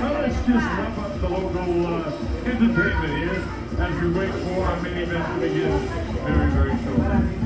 Well, let's just wrap up the local entertainment here as we wait for our main event to begin very, very shortly.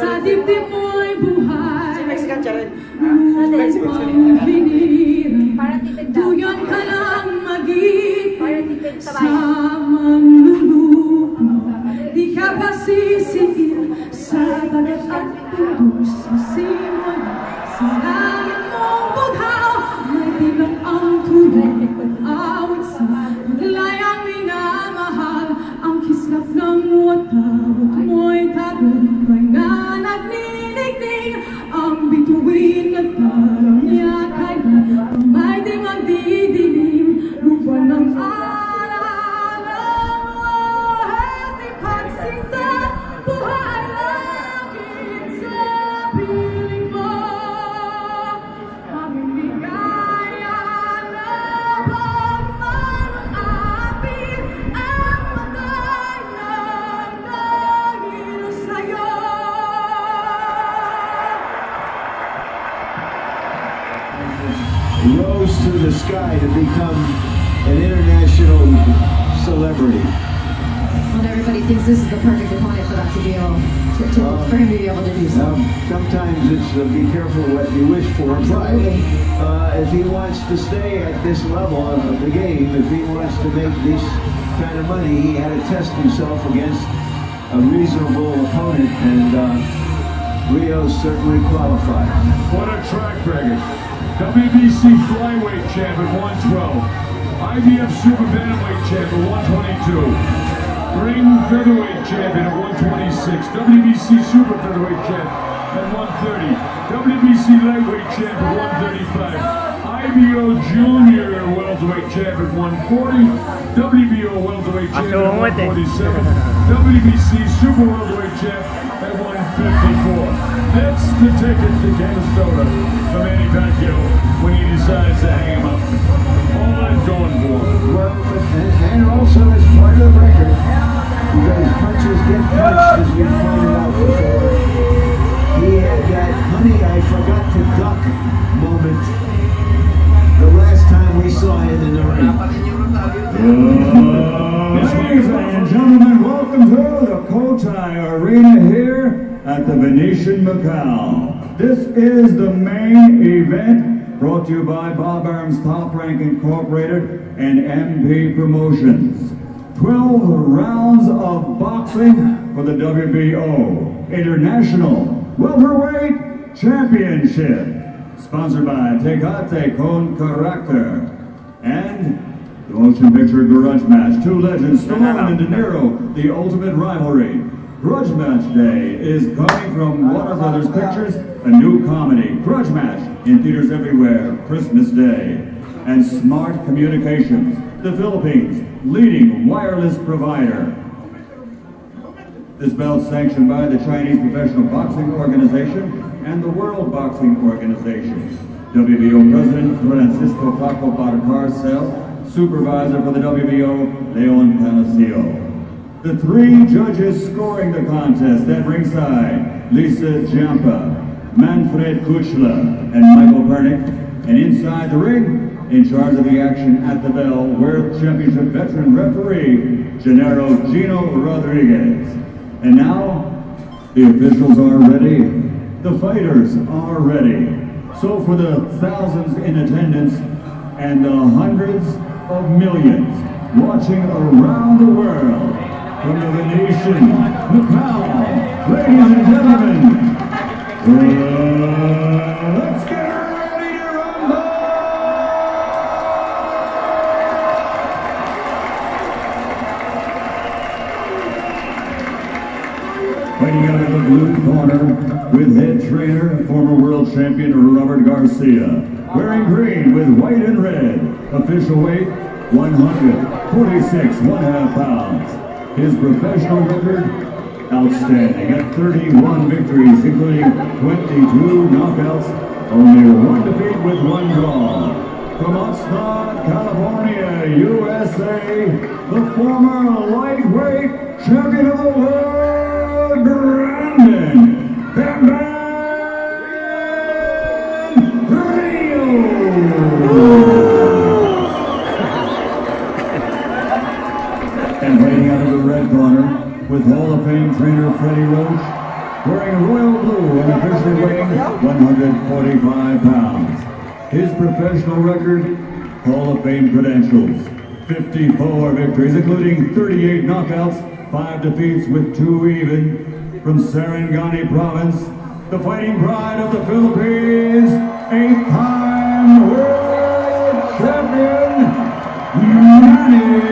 Sa dibdib mo'y buhay, nais mong hinirang, tuyon ka lang mag-ibig sa manlulupo. Di ka pa sisigil sa bagat at tundok sa simon. Sinangin mong bughaw, may bilang ang tulog pag-awit sa maglayang minamahal. Ang kislap ng watawat mo'y tagong may nga nagninigning. Ang bituin at parang yakay na may di magdidilim. Lupa ng alang at ipagsinta, buhay langit sa piling mo. Aming ligaya na pagmamang api ang magay ng dahil sa'yo. Rose to the sky to become an international celebrity. Well, everybody thinks this is the perfect opponent for that to be able for him to be able to do so. Sometimes it's be careful what you wish for, but if he wants to stay at this level of the game, if he wants to make this kind of money, he had to test himself against a reasonable opponent, and Rios certainly qualified. What a track record. WBC flyweight champ at 112. IBF super bantamweight champ at 122. Ring featherweight champion at 126. WBC super featherweight champ at 130. WBC lightweight champ at 135. IBO junior welterweight champ at 140. WBO welterweight champ at 147. WBC super welterweight champ at 154. That's the ticket to Canastota for Manny when he decides to hang him up. All that's going for him. Well, and also as part of the record, because punches get punched, as we pointed out before. He had that honey I forgot to duck moment the last time we saw him in the ring. Ladies and gentlemen, welcome to the Cotai Arena here at the Venetian Macau. This is the main event brought to you by Bob Arum's Top Rank Incorporated and MP Promotions. 12 rounds of boxing for the WBO International Welterweight Championship. Sponsored by Tecate con Character and the motion picture Grudge Match. Two legends, Stallone and De Niro, the ultimate rivalry. Grudge Match Day is coming from Warner Brothers Pictures, a new comedy. Grudge Match in theaters everywhere, Christmas Day. And Smart Communications, the Philippines' leading wireless provider. This bout sanctioned by the Chinese Professional Boxing Organization and the World Boxing Organization. WBO President Francisco Paco Barcarcel, Supervisor for the WBO, Leon Palacio. The three judges scoring the contest at ringside, Lisa Jampa, Manfred Kuchla, and Michael Pernick. And inside the ring, in charge of the action at the bell, World Championship veteran referee, Gennaro Gino Rodriguez. And now, the officials are ready. The fighters are ready. So for the thousands in attendance and the hundreds of millions watching around the world, from the Venetian Macau, ladies and gentlemen, let's get ready to rumble! Fighting out of the blue corner with head trainer, former world champion Robert Garcia. Wearing green with white and red. Official weight, 146.5 pounds. His professional record, outstanding at 31 victories, including 22 knockouts, only one defeat with one draw. From Oxnard, California, USA, the former lightweight champion of the world, Brandon Bam Bam Rios. And fighting out of the red corner with Hall of Fame trainer Freddie Roach, wearing royal blue and officially weighing 145 pounds. His professional record, Hall of Fame credentials, 54 victories, including 38 knockouts, 5 defeats with 2 even. From Sarangani province, the fighting pride of the Philippines, 8-time world champion, Manny.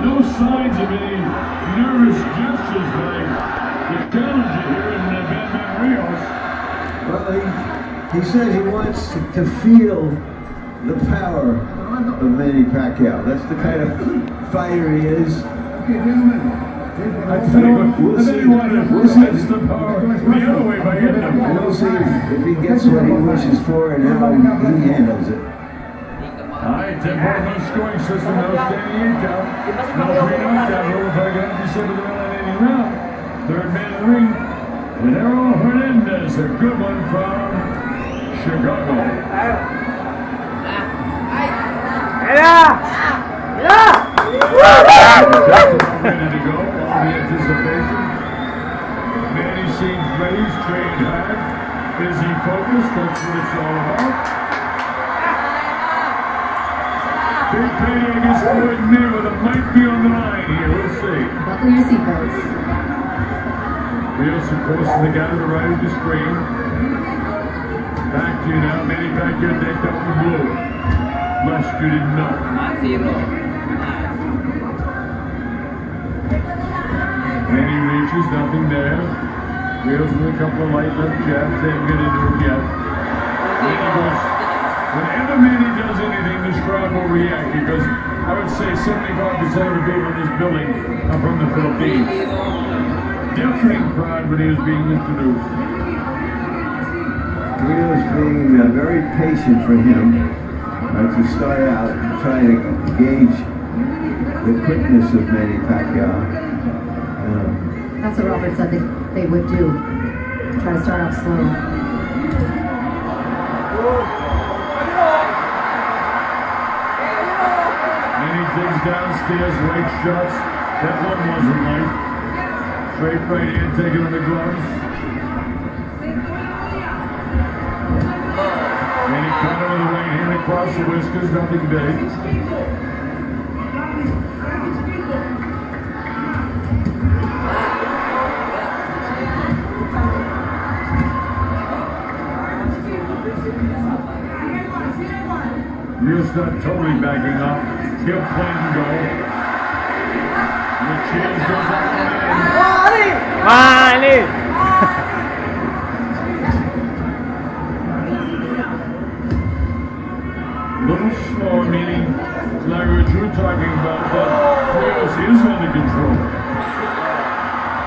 No signs of any nervous gestures by the challenger here in Bam Bam Rios. Well, he says he wants to feel the power of Manny Pacquiao. That's the kind of fighter he is. Okay, gentlemen. I think he wanted to sense the power the other way by hitting him. We'll see if he gets what he wishes for and how he handles it. Alright, 10-point no scoring system, no standing 8 count. No 3 knockdown rule if I got December the 9th round. Third man in the ring, Genaro Hernandez, a good one from Chicago. Ready to go, all the anticipation. Manny seems ready, he's trained hard. Is he focused? That's what it's all about. Big payday against Floyd Mayweather might be on the line here. We'll see. Buckle your seatbelts. Rios, of course, is the guy to the right of the screen. Back to you now. Manny Pacquiao decked up in blue. Lest you didn't know. Manny reaches, nothing there. Rios with a couple of light left jabs. They haven't get into him yet. Manny goes. Whenever Manny does anything, this crowd will react because I would say 75% of the people in this building are from the Philippines. Deafening crowd when he was being introduced. Rios being very patient for him to start out and try to gauge the quickness of Manny Pacquiao. That's what Robert said they would do. Try to start off slow. Digs downstairs, right shots. That one wasn't light. Straight right hand, taking on the gloves. And he caught him with the right hand across the whiskers, nothing big. Rios not totally backing up. He'll play and go. The cheers goes up and Manny! little slower, meaning like what you were talking about, that Rios is under control.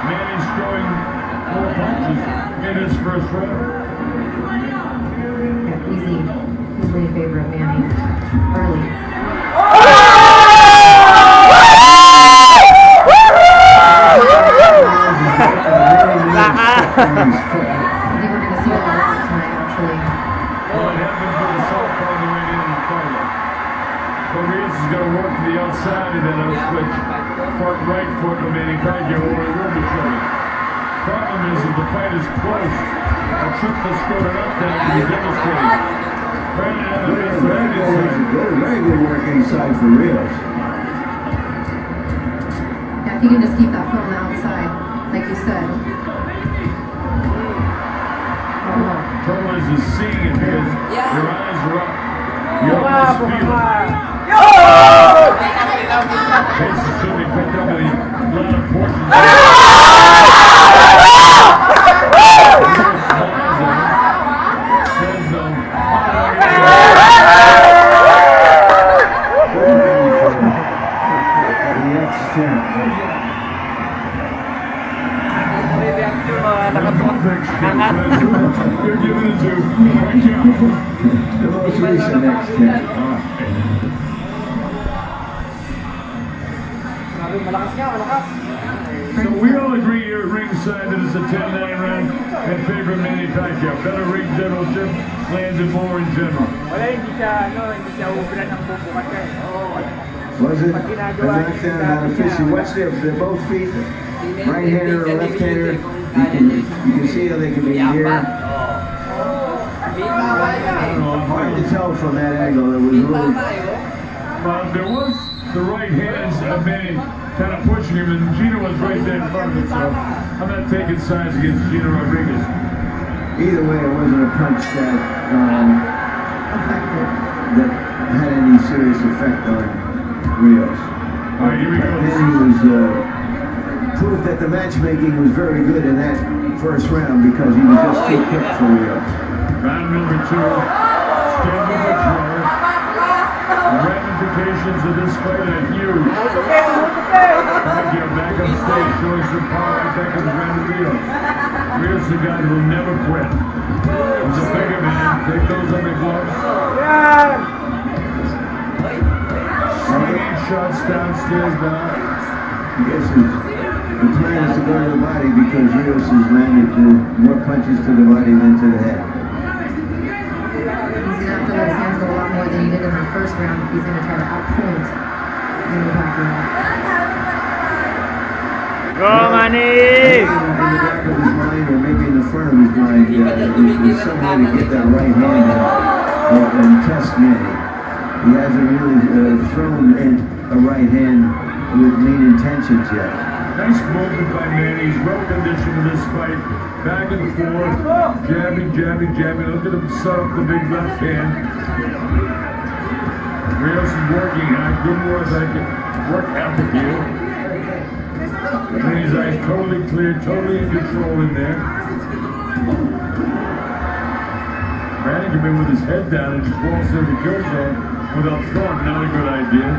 Manny's throwing 4 punches in his first round. Yeah, easily in favor of Manny. Early. I think we're going to see a lot tonight, actually. Well, it happened for the southpaw on the right in the fight. So Rios is going to work to the outside and then he'll switch front foot for Manny Pacquiao, or he will be trouble. Problem is that the fight is close. A trip to score enough down to be devastating. Right now, the best right inside. Very good work inside for Rios. Yeah, if you can just keep that foot on the outside, like you said. Trouble is seeing it because your eyes are up. Your eyes feel it. Chase is certainly picked up in a lot of portions. Says though, you're giving it to the most recent X10. So we all agree here at ringside that it's a 10-9 round in favor of Manny Pacquiao. Better ring generalship, landed more in general. Was it a knockdown, not official? Watch they're both feet, right-hander or left-hander. You can see how they can be near. Hard to tell from that angle. It was really... There was the right hands of Manny kind of pushing him, and Gino was right there in front of him, so I'm not taking sides against Gino Rodriguez. Either way, it wasn't a punch that had any serious effect on Rios. All right, here we go. Manny was proof that the matchmaking was very good in that first round because he was just too quick for Rios. Round number 2, scheduled for 12. The ramifications of this fight are huge. Pacquiao back on stage showing some power back in the ground of Rios. Rios the guy who will never quit. He's a bigger man. Take those on the gloves. Swinging shots downstairs now. I guess the plan is to go to the body because Rios has landed more punches to the body than to the head. He's going to have to let his hands go a lot more than he did in that first round if he's going to try to outpoint Manny Pacquiao. Go, Manny! In the back of his mind, or maybe in the front of his mind, there's some way to get that right hand and test Manny. He hasn't really thrown in a right hand with mean intentions yet. Nice movement by Manny. He's well conditioned in this fight. Back and forth. Jabbing, jabbing, jabbing. Look at him set up the big left hand. Rios is working hard. Good work ethic here. Manny's eyes totally clear, totally in control in there. Manny came in with his head down and just walks into the kill zone without throwing. Not a good idea.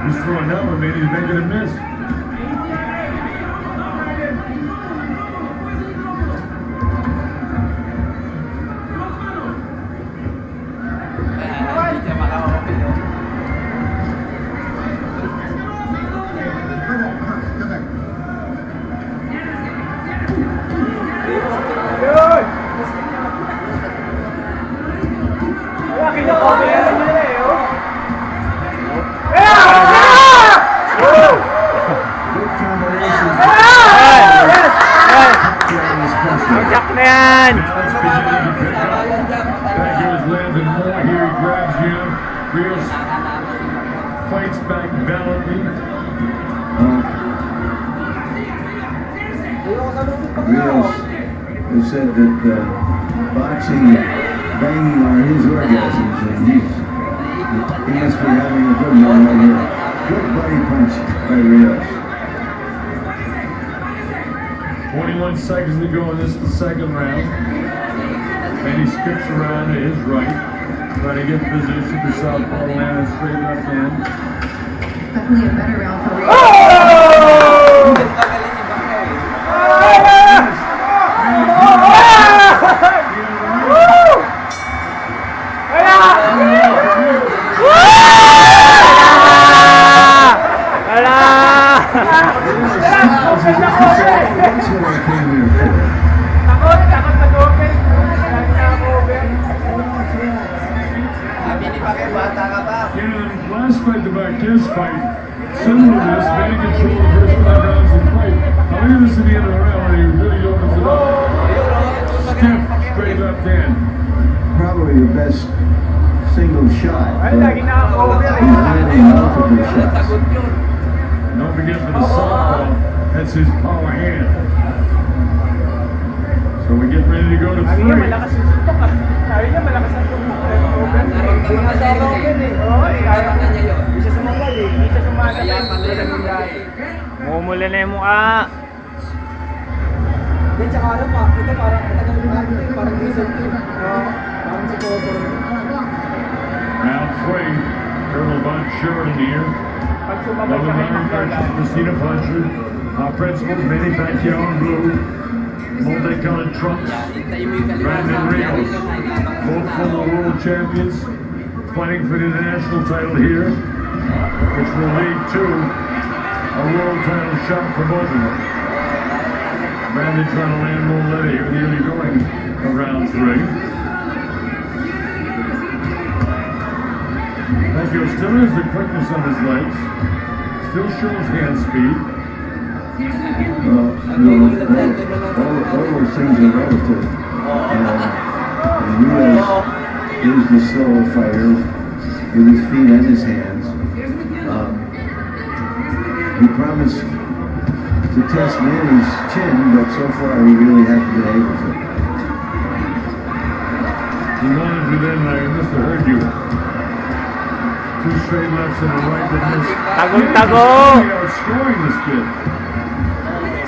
He's throwing up, but Manny's making a miss. Rios fights back valiantly. Rios has said that boxing and banging are his orgasms, and he must be having a good one right here. Good body punch by Rios. 21 seconds to go in this, the second round. And he skips around to his right, trying to get position to southpaw land and straight left hand. Definitely a better round for Rios. Last fight, the Marquez fight, similar to this, Manny controlled the first 5 rounds of fight. Now look at this at the end of the round when he really opens it up. Stiff, straight left hand. Probably the best single shot. He's landing multiple shots. Don't forget for the southpaw, that's his power hand. So we get ready to go to 3. Mumula na yung mukha. Hindi, tsaka ano pa, ito parang matagal yung natin ito, parang diesel ito. Parang si Toto. Round 3, Colonel Von Schuren here. Double line versus Christina Puncher. Our principals, Manny Pacquiao in blue. Multicolored trunks. Brandon Rios. Both former world champions. Fighting for the international title here, which will lead to a world title shot for both of them. Brandon trying to land more lead here, nearly going for round 3. Pacquiao still has the quickness on his legs, still shows hand speed. Well, all those things are relative. Rios is the slower fighter with his feet and his hands. He promised to test Manny's chin, but so far he really hasn't been able to. He wanted to then, I must have heard you. 2 straight lefts and a right that missed. Tago! Outscoring this kid.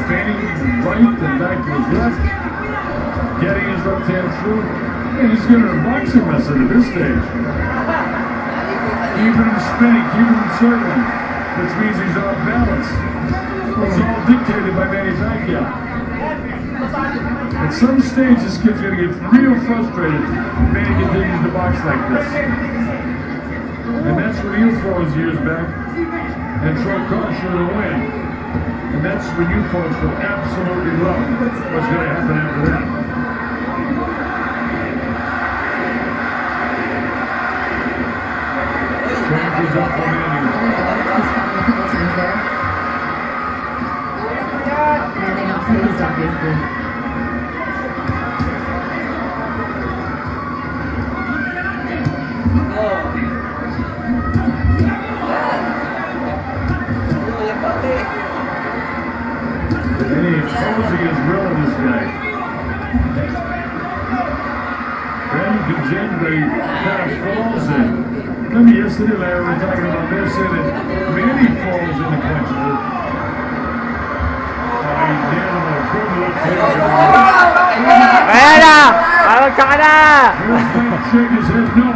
Standing right and back to his left. Getting his left hand through. And he's getting a boxing method at this stage. Keeping him spinning, keeping him circling, which means he's off balance. It's all dictated by Manny Pacquiao. At some stage, this kid's going to get real frustrated if Manny continues to box like this. And that's when he'll throw his ears back and throw caution to the wind. And that's when you folks will absolutely love what's going to happen after that. Changes up for Manny. Manny not phased, obviously. Manny exposing his will in this guy. Brandon comes in, but he kind of falls in. Remember yesterday, Larry, we were talking about this, and Manny falls in the punches. He's nailed him a good look. Ayan na! Pabagsak ka na! Here's Mike shake his head no,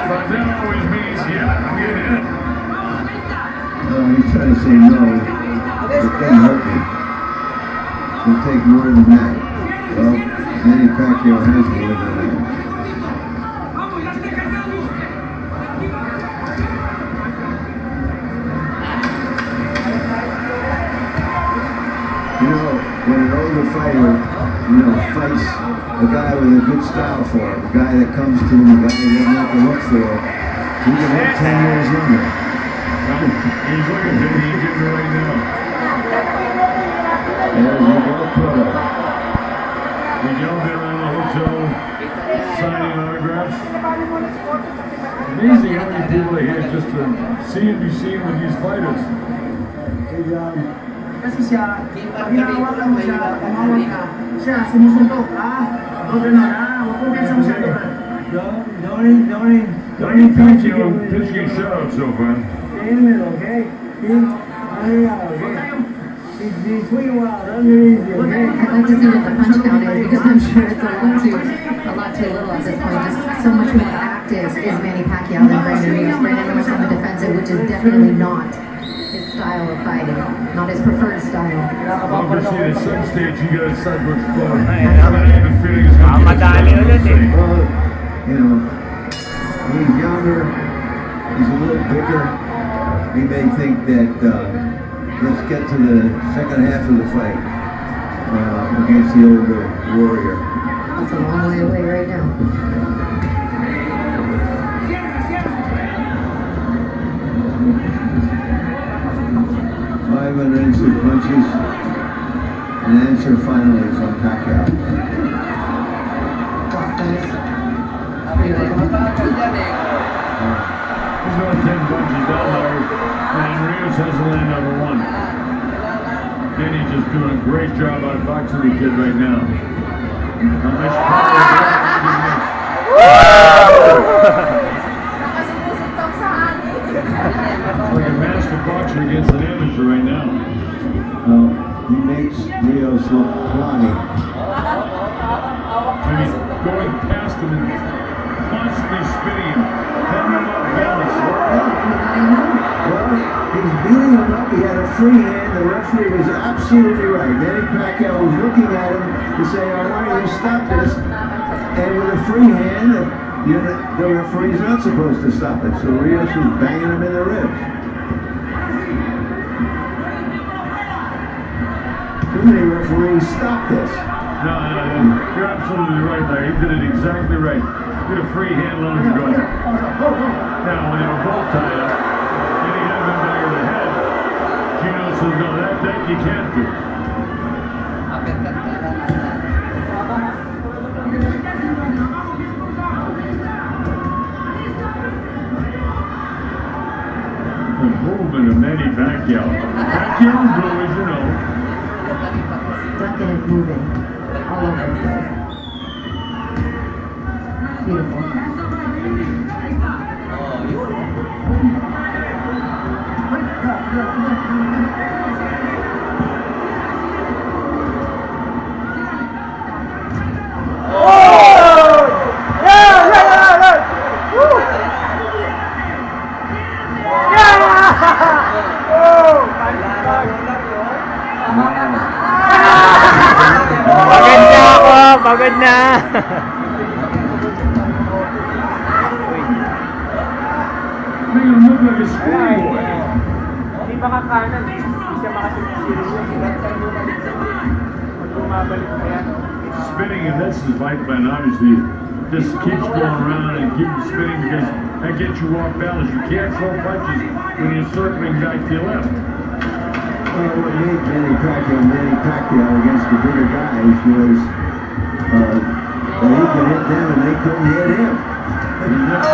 but that always means, yeah, I'm getting in. He's trying to say no. It doesn't hurt me. It'll take more than that. Well, Manny Pacquiao has more than that. You know, when an older fighter, fights a guy with a good style for him, a guy that comes to him, a guy that doesn't have to look for him, he can look 10 years younger. He's looking to the engine right now. There's Miguel Cotto. Miguel been around the hotel signing autographs. Amazing how many people are here just to see and be seen with these fighters. Kasi siya, pag hinahawakan mo siya, tumawag ka, siya, sumusuntok ka. O gano'n ha, huwag kong pinsa masyado ka. Manny Pacquiao pitching shout-out so far. Okay? I'd like to see what the punch count is because I'm sure it's a lot too little at this point. Just so much more active is Manny Pacquiao than Brandon Rios. Brandon Rios on the defensive, which is definitely not his style of fighting, not his preferred style. Obviously, at some stage, you got to start to explore. I have a feeling it's going to be Madali ulit eh. Well, he's younger, he's a little bigger. He may think that let's get to the second half of the fight against the older warrior. That's a long way away right now. evidence of punches. An answer finally from Pacquiao. He's going 10 punches down there, and Rios has to land number 1. Manny just doing a great job on boxing the kid right now. How much power like a master boxer against an amateur right now. He makes Rios look plotty. I mean, going past him and constantly spinning him, having him off balance. Well, he's beating him up. He had a free hand. The referee was absolutely right. Manny Pacquiao was looking at him to say, I want you to stop this. And with a free hand, the referee's not supposed to stop it. So Rios was banging him in the ribs. Too many referees stop this. No, you're absolutely right there. He did it exactly right. Get a free hand, let him go. Now, when they were both tied up, and he had him back of the head, Gino says, no, that you can't do. The movement of Manny Pacquiao. Pacquiao's blue, as you know. Ducking and moving all over the place. Beautiful. Pagod na ako, pagod na. Make him look like a schoolboy. Hindi makakanan eh. Hindi siya makasisirin yun. Bumabalik pa yan. Spinning, and that's his fight plan, obviously. Just keeps going around and keeps spinning because that gets you off balance. You can't throw punches when you're circling back to your left. Well, what made Manny Pacquiao against the bigger guys was that he could hit them and they couldn't hit him. And that's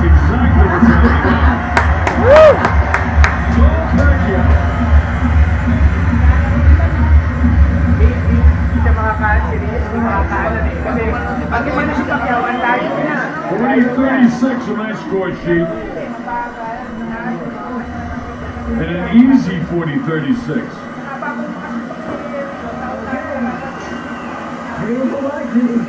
exactly what's happening now. Woo! Pacquiao. Hindi siya makakanan, si Rios hindi makakanan eh. Kasi pag iba na si Pacquiao, ang layo niya. 40-36 on that score sheet. And an easy 40-36. Beautiful blocking.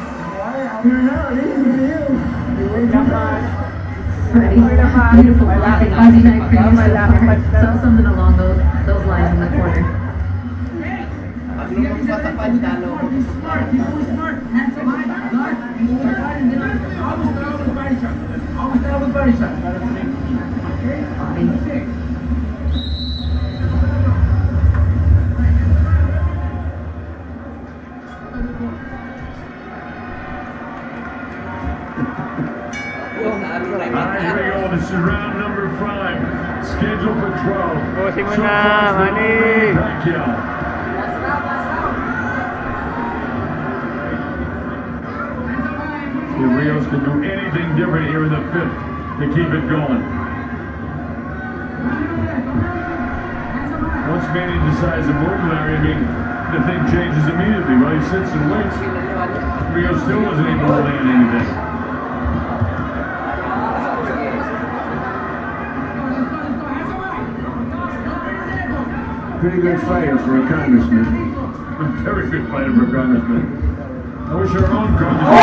Aussie knife for you so far. So something along those lines in the corner. Alright, here we go. This is round number 5. Scheduled for 12. Pusin mo So na, far, it's Manny. Pacquiao. See, Rios can do anything different here in the 5th to keep it going. Once Manny decides to move, Larry, I mean, the thing changes immediately. While he sits and waits, Rios still wasn't able to land anything. Pretty good fighter for a congressman. A very good fighter for a congressman. I wish our own congressman.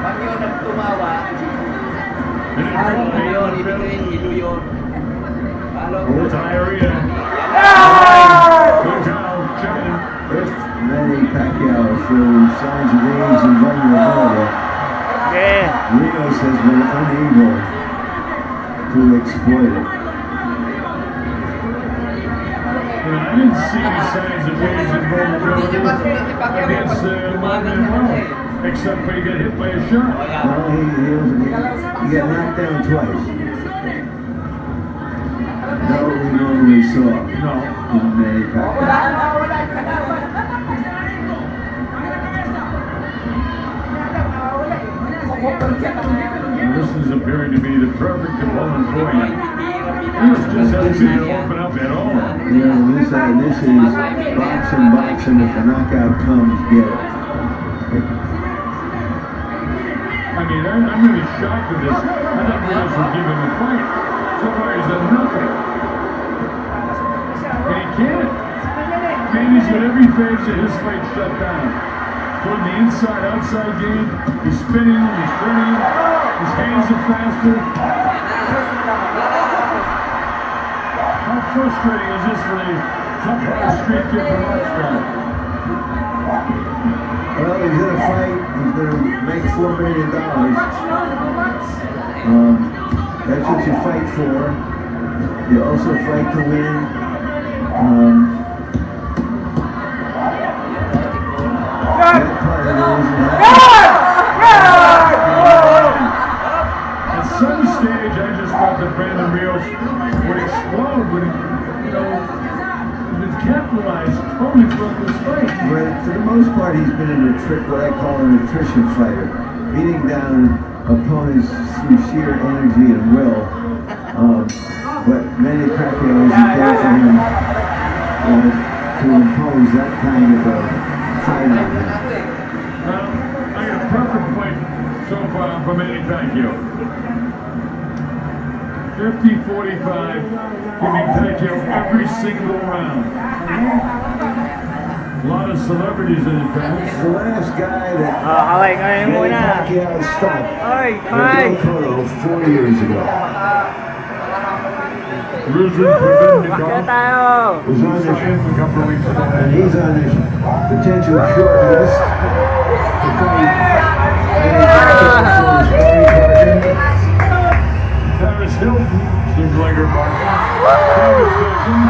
Pag yun nagtumawa, yun, ibigay hilo yun. Old diarrhea. Good job, checking. If Manny Pacquiao shows signs of age and vulnerability, Okay. Rios has been unable to exploit it. I didn't see any signs of age and vulnerability against Manny, except for he got hit by a shot. Well, he got knocked down twice. No, we normally saw. No. In Manny Pacquiao. This is appearing to be the perfect opponent for him. Rios just hasn't been able to open up at all. Yeah, this is boxing. If the knockout comes, get it. I mean, I'm really shocked at this. I thought Rios would give him a fight. So far, he's done nothing. And he can't. Manny's got every phase of his fight shut down. From the inside-outside game, he's spinning, he's turning, his hands are faster. How frustrating is this for the tough street kid from Oxford? Well, he's in a fight. He's going to make $4 million. That's what you fight for. You also fight to win. That part of it isn't At some stage, I just thought that Brandon Rios would explode, would capitalize totally throughout this fight. But for the most part, he's been what I call an attrition fighter, beating down opponents through sheer energy and will. But Manny Pacquiao isn't there for him to impose that kind of a fight on him. I got a perfect fight so far for Manny Pacquiao. 50-45, giving Pacquiao every single round. A lot of celebrities in the fence. The last guy that ngayon Manny muna. Pacquiao stopped Ay. was Cotto 4 years ago. Risen Forbidden Bakit Golf tayo? was on the shin a couple of weeks ago. And he's on this potential short list to fight Manny Pacquiao. Paris Hilton seems like her partner. Paris Hilton.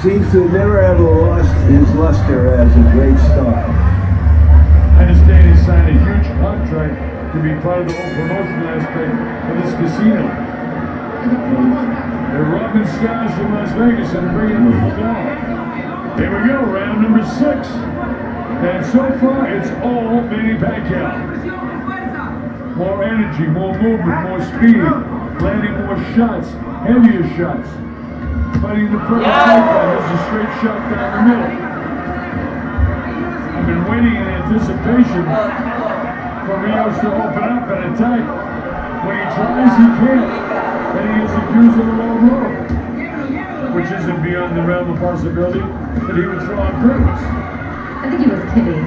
Seems to never have lost his luster as a great star. I understand he signed a huge contract to be part of the whole promotional aspect of this casino. They're robbing stars from Las Vegas and bringing them down. Here we go, round number 6. And so far, it's all Manny Pacquiao. More energy, more movement, more speed, landing more shots, heavier shots. Fighting the perfect takedown. There's a straight shot down the middle. I've been waiting in anticipation for Rios to open up and attack. When he tries, he can't. Then he is accused of a low blow, which isn't beyond the realm of possibility that he would throw on purpose. I think he was kidding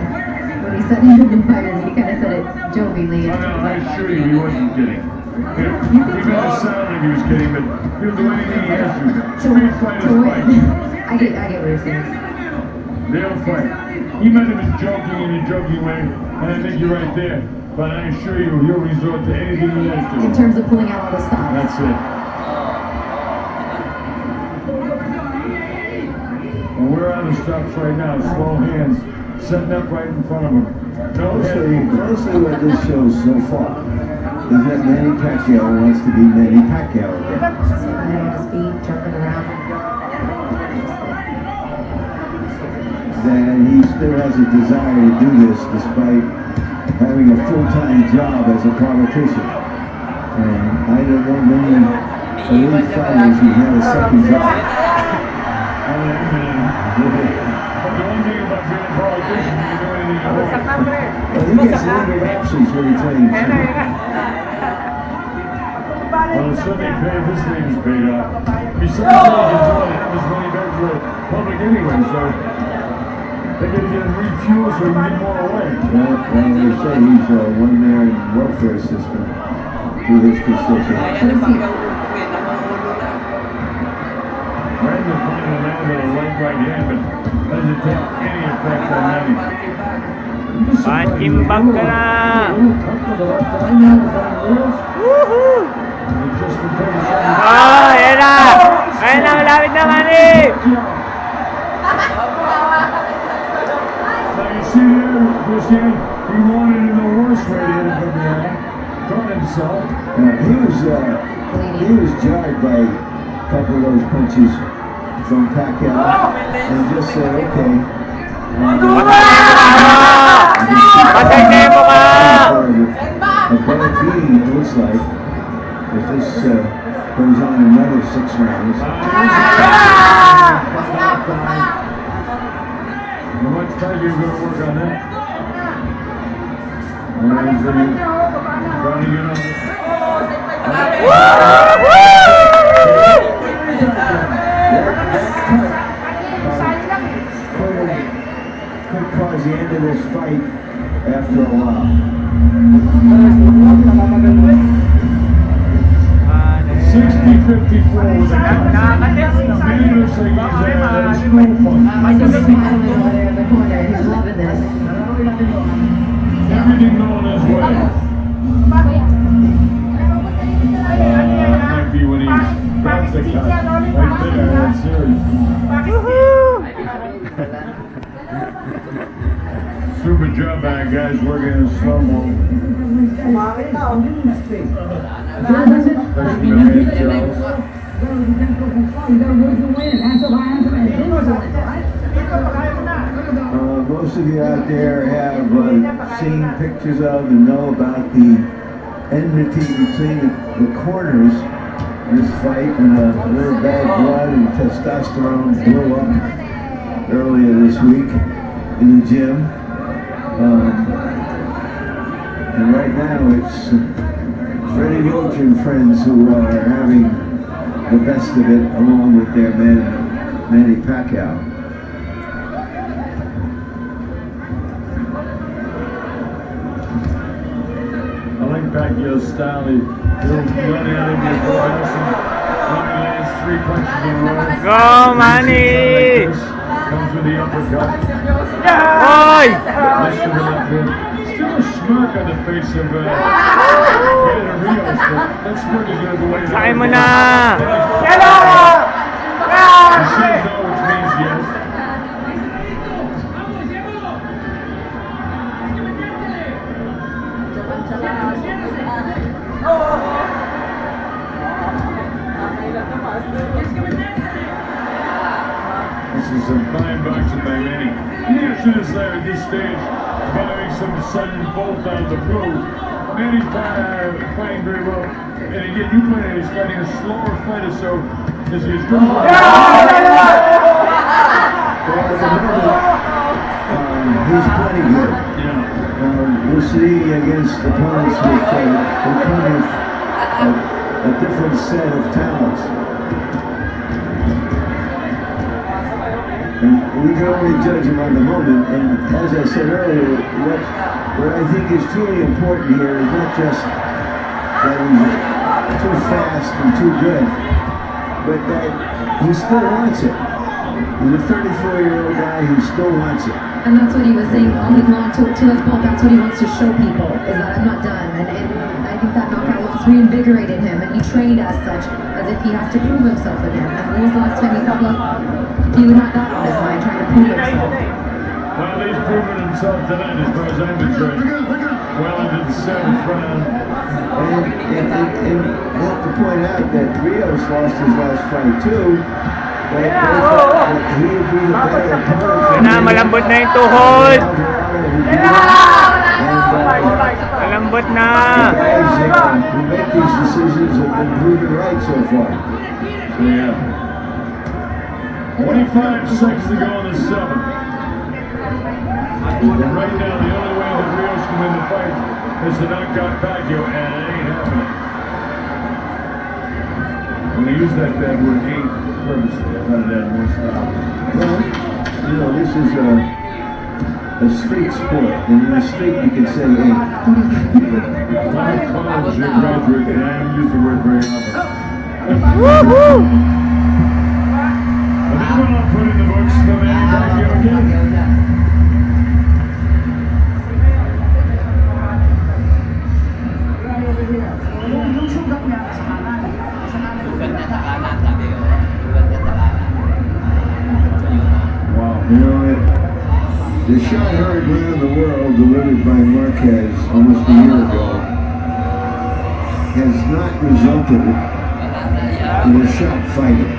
when he said he didn't fight it. He kind of said it jokingly. Oh, no, I assure you he wasn't kidding. He made it sound like he was kidding, but he'll do anything he has to. Street fighters fight. I get what you're saying. They'll fight. He might have been joking in a joking way, and I think you're right there. But I assure you, he'll resort to anything he has to. In terms of pulling out all the stops. That's it. Well, we're on the stops right now. Slow hands, setting up right in front of him. Mostly what this shows so far is that Manny Pacquiao wants to be Manny Pacquiao again. Landing on his feet, jumping around. That he still has a desire to do this despite having a full-time job as a politician. And I don't know many elite fighters who had a second job. But the one thing about being a politician, you can do anything you want. Well, he gets legal options when he trains. Well, it's certainly paid. This thing's paid off. Besides, he's going to have his money back for the public anyway, so they got to get him refueled so he can get more away. Well, they say he's a one-man welfare system to his constituents. Brandon finally landed a light right hand, but doesn't take any effect on Manny. Pantimbang ka na! Woohoo! Oh, ayan na! Ayan na, malapit na, Manny! Now you see there, Christian, he wanted in the worst way to hit him from behind. Caught himself. He was jarred by a couple of those punches from Pacquiao and just said, okay. Patay na yung mukha! A bad beating, it looks like, if this goes on another 6 rounds. How much time are you going to work on that? Trying to get on it. Could cause the end of this fight after a while. 60-54 with a count. Manny looks like he's at a school fund. Everything going his way. Might be when he's got the cut. Right there, that's serious. Super job by guys working in slow-mo. Most of you out there have seen pictures of and know about the enmity between the corners in this fight, and a little bad blood and testosterone blew up earlier this week in the gym. And right now it's Freddie Roach and friends who are having the best of it, along with their man, Manny Pacquiao. I like Pacquiao's style. He'll run at him, he'll go past him. Manny lands 3 punches in a row. Go, Manny! Comes with the uppercut. Oy! Mr. Still a smirk on the face of Rios, but that smirk is going to go away. Sakin mo na! He says no, which means yes. This is some fine boxing by Manny. He should have started at this stage by having some sudden bolt out of the blue. Manny's fighting very well. And again, you put it, he's fighting a slower fighter, so as he's doing He's plenty good. yeah. We'll see against opponents with a different set of talents. And we can only judge him on the moment, and as I said earlier, what I think is truly important here is not just that he's too fast and too good, but that he still wants it. He's a 34-year-old guy who still wants it. And that's what he was saying all week long to his ball. That's what he wants to show people, is that I'm not done. And I think that knockout was reinvigorated him, and he trained as such, as if he has to prove himself again. And when was the last time he thought he would have that on his mind, trying to prove himself? Well, he's proven himself tonight as far as I'm concerned. Well into the 7th round. And I have to point out that Rios lost his last fight too. But he would be the better opponent. Na, malambot na yung tuhod! Malambot na! The guys who make these decisions have been proven right so far. So yeah. 25 seconds to go in the 7th. Right now, the only way that Rios can win the fight is to knock out Pacquiao, and it ain't happening. I'm going to use that bad word ain't purposely. I thought it had more style. Well, you know, this is a street sport, and in the street you can say ain't. My college graduate, and I haven't used the word very often. Woohoo! But this one I'll put in the books for Manny Pacquiao again. Yung sugat niya sa You know, the shot heard around the world delivered by Marquez almost a year ago has not resulted in a shot fighting.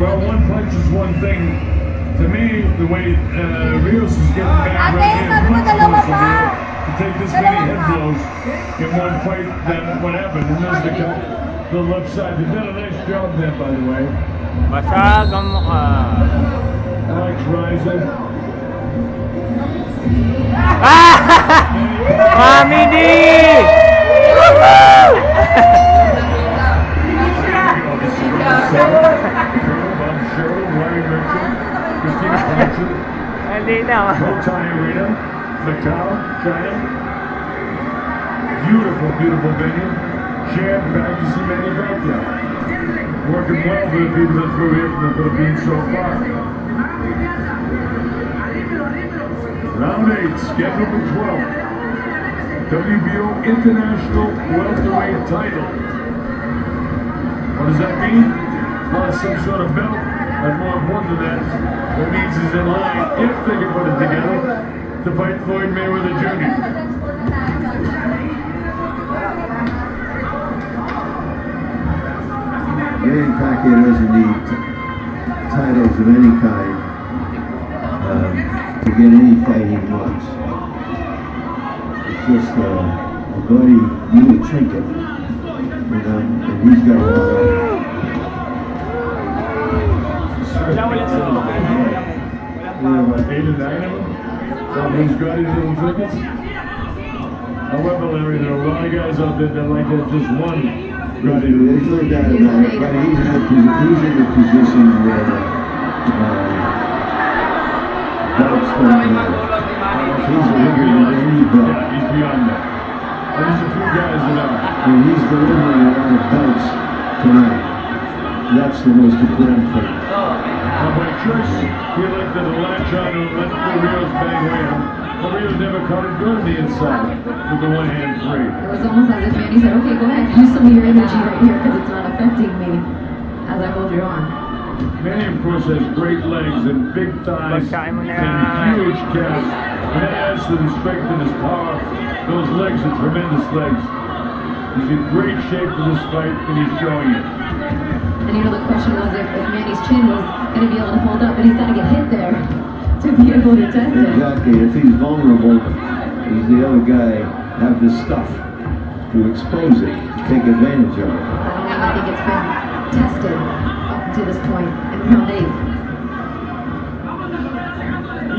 Well, one punch is one thing. To me, the way Rios is getting back right here, it's much closer to take this many head blows in one fight than what happened. And there's the left side. They did a nice job there, by the way. Basag ang mukha. Alex rising. Mami D! Hindi na. Hotel Arena, Macau, China. Beautiful, beautiful venue. Chad, back to see Manny back there. Working well for the people that flew here from the Philippines so far. Round 8, scheduled for 12. WBO International Welterweight title. What does that mean? Well, it's some sort of belt. But more important than that, it means he's in line, if they can put it together, to fight Floyd Mayweather Jr. Manny Pacquiao doesn't need titles of any kind to get any fight he wants. It's just a gaudy new trinket, you know, and he's got a lot of it. What, 8 or 9 of them? Some of these gaudy little trinkets? However, Larry, there are a lot of guys out there that like that just one gaudy little There's no doubt about it, but he's in a position where belts don't matter. He's bigger than any belt. Yeah, he's beyond that. And there's a few guys that are. And he's delivering a lot of belts tonight. That's the most important thing. By choice, he elected to latch on and let Rios bang away him. But Rios never caught it good on the inside with the one hand free. It was almost as if Manny said, okay, go ahead, use some of your energy right here because it's not affecting me as I hold your arm. Manny, of course, has great legs and big thighs and huge calves. And that adds to the strength and his power. Those legs are tremendous legs. He's in great shape for this fight, and he's showing it. And you know, the question was if Manny's chin was going to be able to hold up, and he's got to get hit there to be able to test it. Exactly. If he's vulnerable, does the other guy have the stuff to expose it, to take advantage of it? I think it's been tested up to this point in round 8.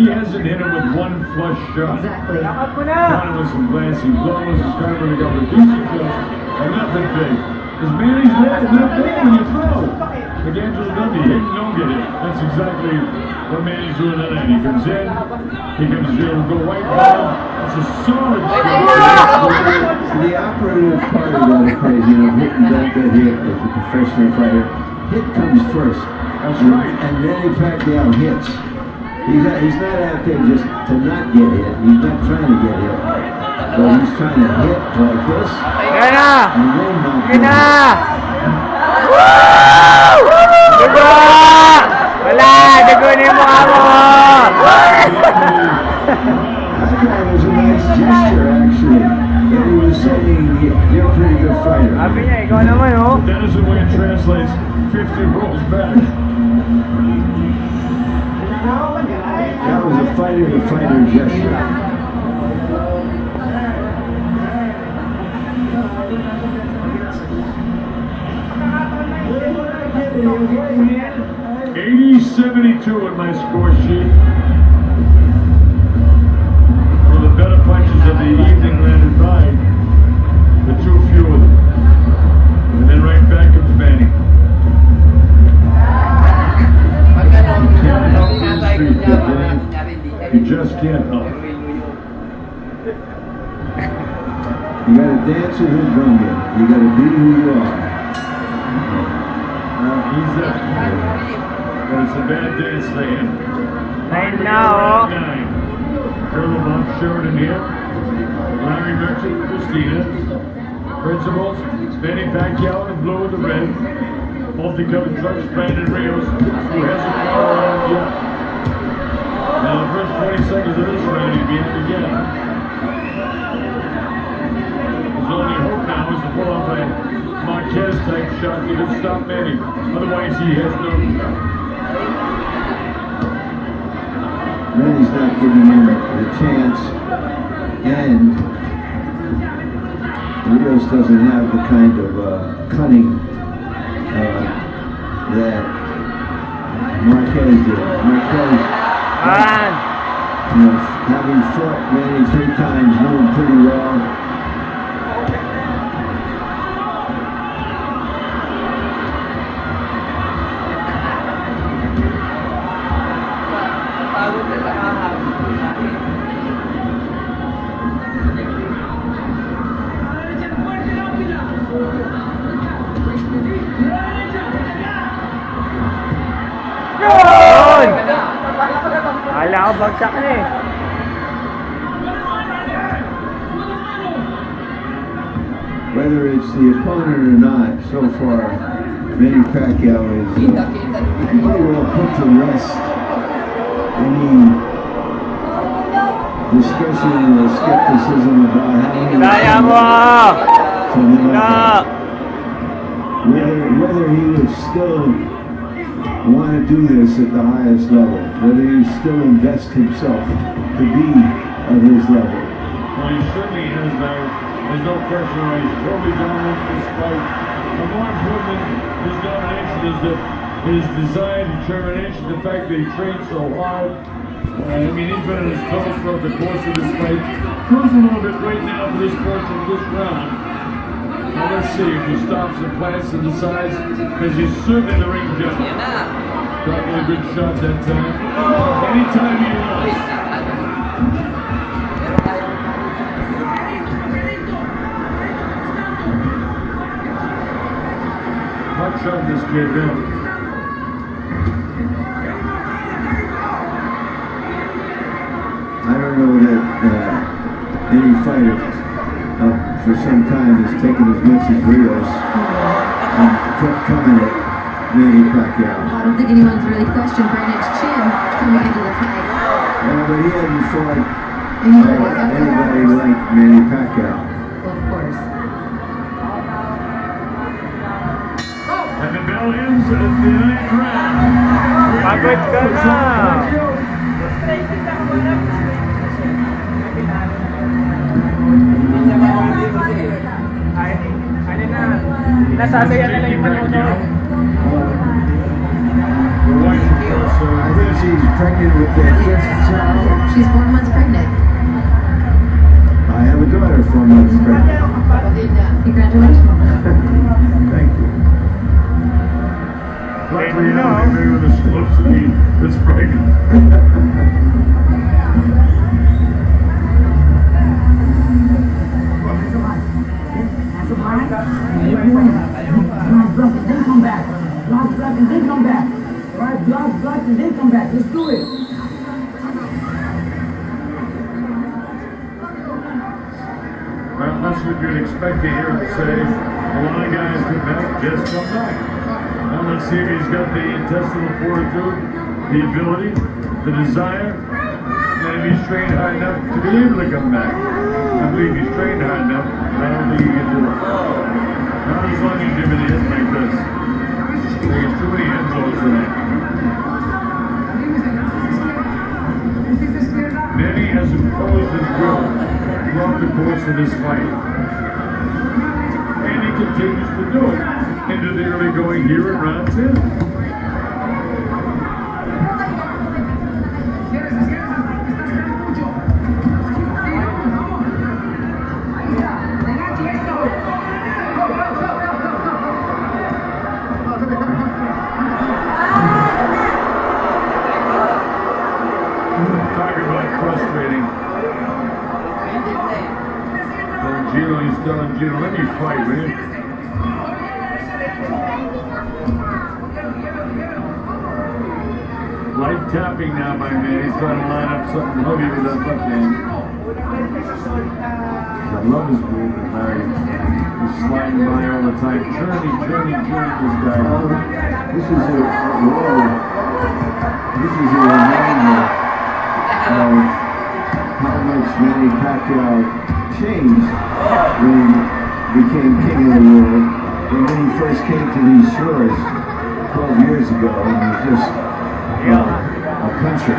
He hasn't hit him with one flush shot. Exactly. Got him with some glancing blows, started with a couple of decent shots, and nothing big. Because Manny's there, not big when you throw. Again, to the W, hit and don't get it. That's exactly what Manny's doing tonight. He comes in, he comes in, go right bottom. It's a solid shot. The operative part of that equation of hitting that good hit as a professional fighter, hit comes first. That's right. And Manny Pacquiao hits. He's not out there just to not get hit. He's not trying to get hit. But he's trying to hit like this. Yan na! And then knock Yan na! him. Woo! Dugo! Wala! Dugo na yung mukha mo! I thought it was a nice gesture, actually. That he was saying, you're a pretty good fighter. Sabi niya, ikaw naman, oh. That is the way it translates 50 rolls back. That was a fighter-to-fighter gesture. 80-72 in my score sheet. For the better punches of the evening landed by the too few of them. And then right back comes Manny. Can't help his feet, you just can't help it. You gotta dance with his drum beat. You gotta be who you are. He's up. But it's a bad dance for him. Right now, oh. 9. Colonel Bob Sheridan here. Larry Merchant, Christina. Principals, Manny Pacquiao in the blue and the red. Multicolored trucks, Brandon Rios, who has a car around yet. Now the first 20 seconds of this round, he'd be in again. His only hope now is to pull off a Marquez type shot that could stop Manny. Otherwise, he has no shot. Manny's not giving him the chance, and Rios doesn't have the kind of cunning that Marquez did. Marquez, having fought Manny 3 times, knew him pretty well. Kala ko bagsak na eh. Whether it's the opponent or not, so far, Manny Pacquiao is pretty well put to rest any discussion or skepticism about how he whether he would still want to do this at the highest level, whether he still invest himself to be at his level. Well, he certainly has now. There's no question why he's totally dominant in this fight. But more important than his domination is that his desire, determination, the fact that he trained so hard. I mean, he's been on his toes throughout the course of this fight. Cruising a little bit right now for this portion of this round. Now let's see if he stops and plants and decides, because he's certainly the ring general. Probably a good shot that time. Anytime he wants. Hot shot this kid down. I don't know that any fighter for some time has taken as much as Rios and kept coming at Manny Pacquiao. I don't think anyone's really questioned Brandon's chin coming into the fight. But he hadn't fought anybody like Manny Pacquiao. Well, of course. And the bell ends at the 9th round. Pagod ka na! Nasasaya na lang yung manonood. I think she's pregnant with their 5th child. She's 4 months pregnant. I have a daughter 4 months pregnant. Congratulations. Thank you. Luckily, you know, maybe with the slopes to be this pregnant. Then come back. Block, and then come back. Right, block, and then come back. Let's do it. Well, that's what you'd expect to hear him say. A lot of guys come back, just come back. Now let's see if he's got the intestinal fortitude, the ability, the desire, and if he's trained hard enough to be able to come back. I believe he's trained hard enough, I don't think he can do it. Not as long as Jimmy is like this. There's too many end zones for that. Manny has imposed his will throughout the course of this fight. And he continues to do it into the early going here in round 10. Gino, let me fight, will you? Light tapping now by Manny. He's trying to line up something heavy with that left hand. I love his move, Larry. He's sliding by all the time. Journey, this guy. This is a role this is a reminder of how much Manny Pacquiao changed when he became king of the world. And when he first came to these shores 12 years ago, and was just a country.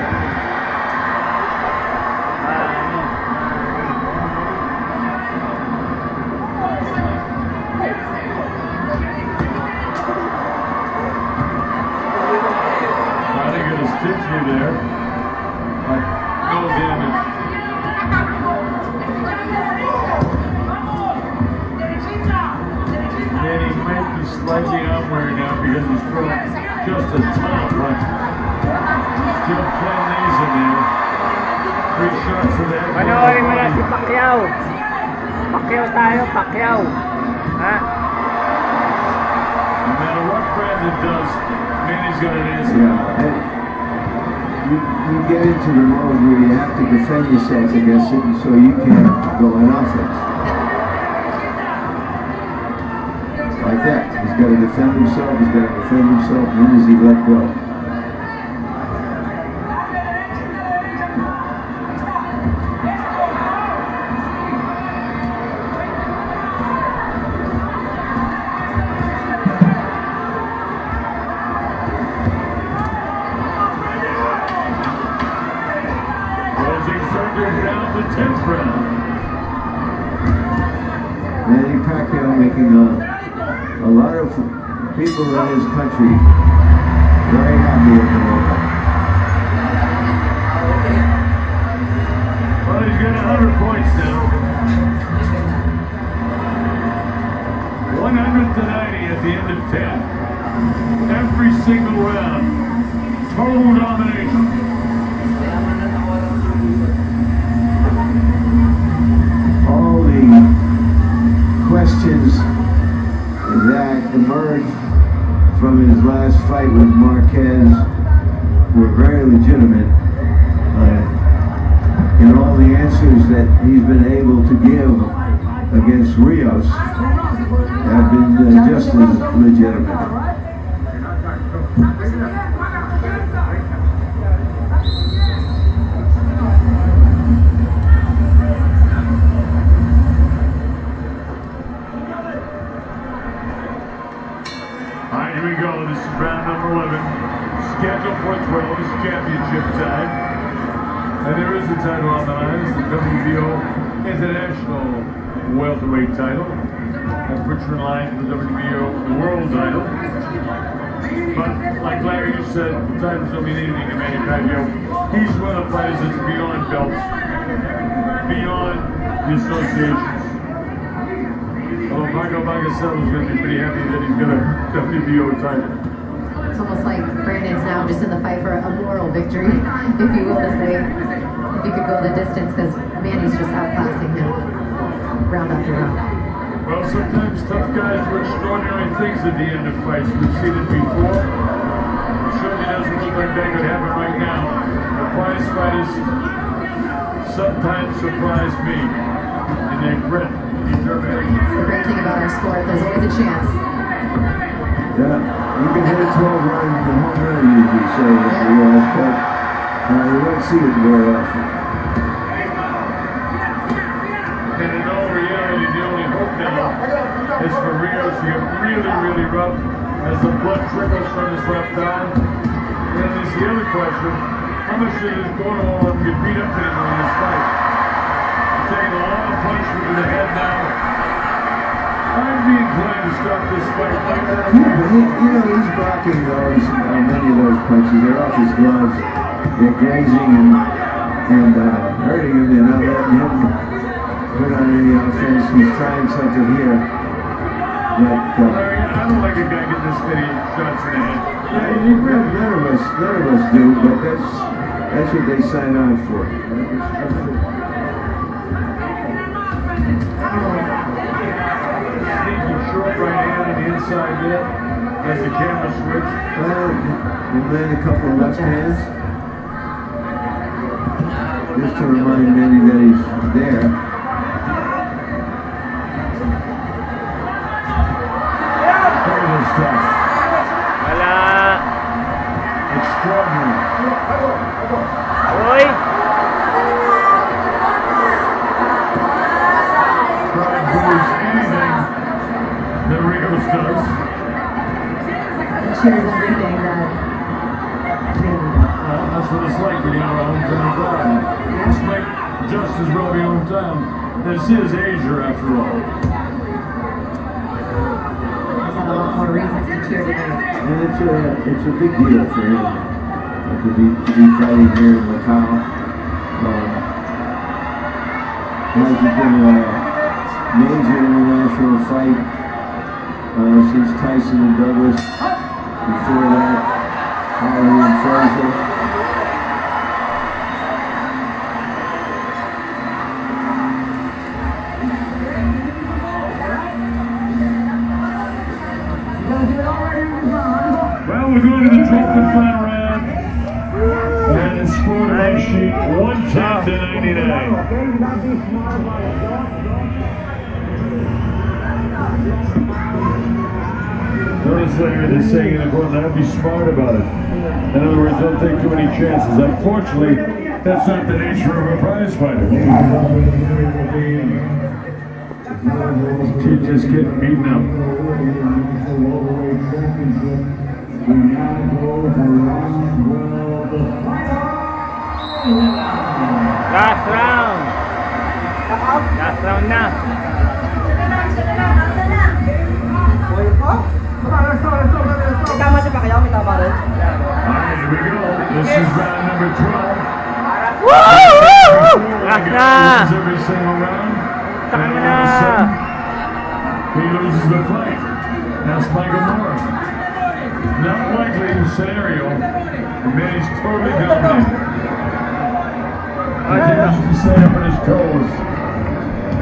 There, but no damage. Manny might be slightly outwearing now because he's throwing just a ton of punches. Still 10 knees in there. 3 shots of that. Panoorin mo na si Pacquiao. Pacquiao tayo, Pacquiao. Ha? No matter what Brandon does, Manny's got an answer. Yeah. You get into the mode where you have to defend yourself against it, so you can go on offense. Like that. He's got to defend himself, when does he let go? Manny Pacquiao making a lot of people in his country very happy at the moment. Well, he's got 100 points now. 190 at the end of 10. Every single round. Total domination. All the questions that emerged from his last fight with Marquez were very legitimate. And all the answers that he's been able to give against Rios have been just as legitimate. Here we go. This is round number 11. Scheduled for 12 is championship time. And there is a title on the line. It's the WBO International Welterweight title. That puts you in line for the WBO World title. But like Larry just said, the titles don't mean anything to Manny Pacquiao. He's one of the fighters that's beyond belts, beyond the associations. Well, Marco Magasello's going to be pretty happy that he's got a WBO title. It's almost like Brandon's now just in the fight for a moral victory, if you will, to say, if you could go the distance, because Manny's just outclassing him round after round. Well, sometimes tough guys do extraordinary things at the end of fights. We've seen it before. It certainly doesn't look like that could happen right now. The prize fighters sometimes surprise me in their grit. It's the great thing about our sport, there's always a chance. Yeah, you can hit a 12-run home run usually, so but you won't see it very often. And in all reality, the only hope now is for Rios to get really, really rough as the blood trickles from his left eye. And then there's the other question, how much does his corner arm get beat up anymore in this fight? He's taking a lot of punishment to the head now. I'd be inclined to stop this fight like that. Yeah, but he's blocking those, many of those punches. They're off his gloves. They're grazing and hurting him. They're not letting him put on any offense. He's trying something here. But, Larry, I don't like a guy getting this many shots in the head. Yeah, none of us do, but that's what they sign on for. Short right hand on the inside there as the camera switch. And then a couple of left hands. Just to remind Manny that he's there. Look at this stuff. Wala. It's extraordinary. Uy! Crowd boos anything that Rios does. Cheers everything that. Well, that's what it's like when you're on a hometown crowd. This might just as well be hometown. This is Asia, after all. There's a lot more reasons to cheer tonight. And it's a big deal for him to be fighting here in Macau. Hasn't been a major international fight since Tyson and Douglas. Before that, Holly and Frazier. Well, we're going to the 12th and final round. And it's scored on sheet 110 to 99. Notice later they're saying in the court, now be smart about it. In other words, don't take too many chances. Unfortunately, that's not the nature of a prize fighter. He's just getting beaten up. Last round! Last round na! Alright, here we go. This is round number 12. Last na! Loses every single round. Taka And mo all of a na! sudden, he loses the fight. That's Michael Moore. Not likely scenario. Manny's totally dominated. Continues to stay up on his toes.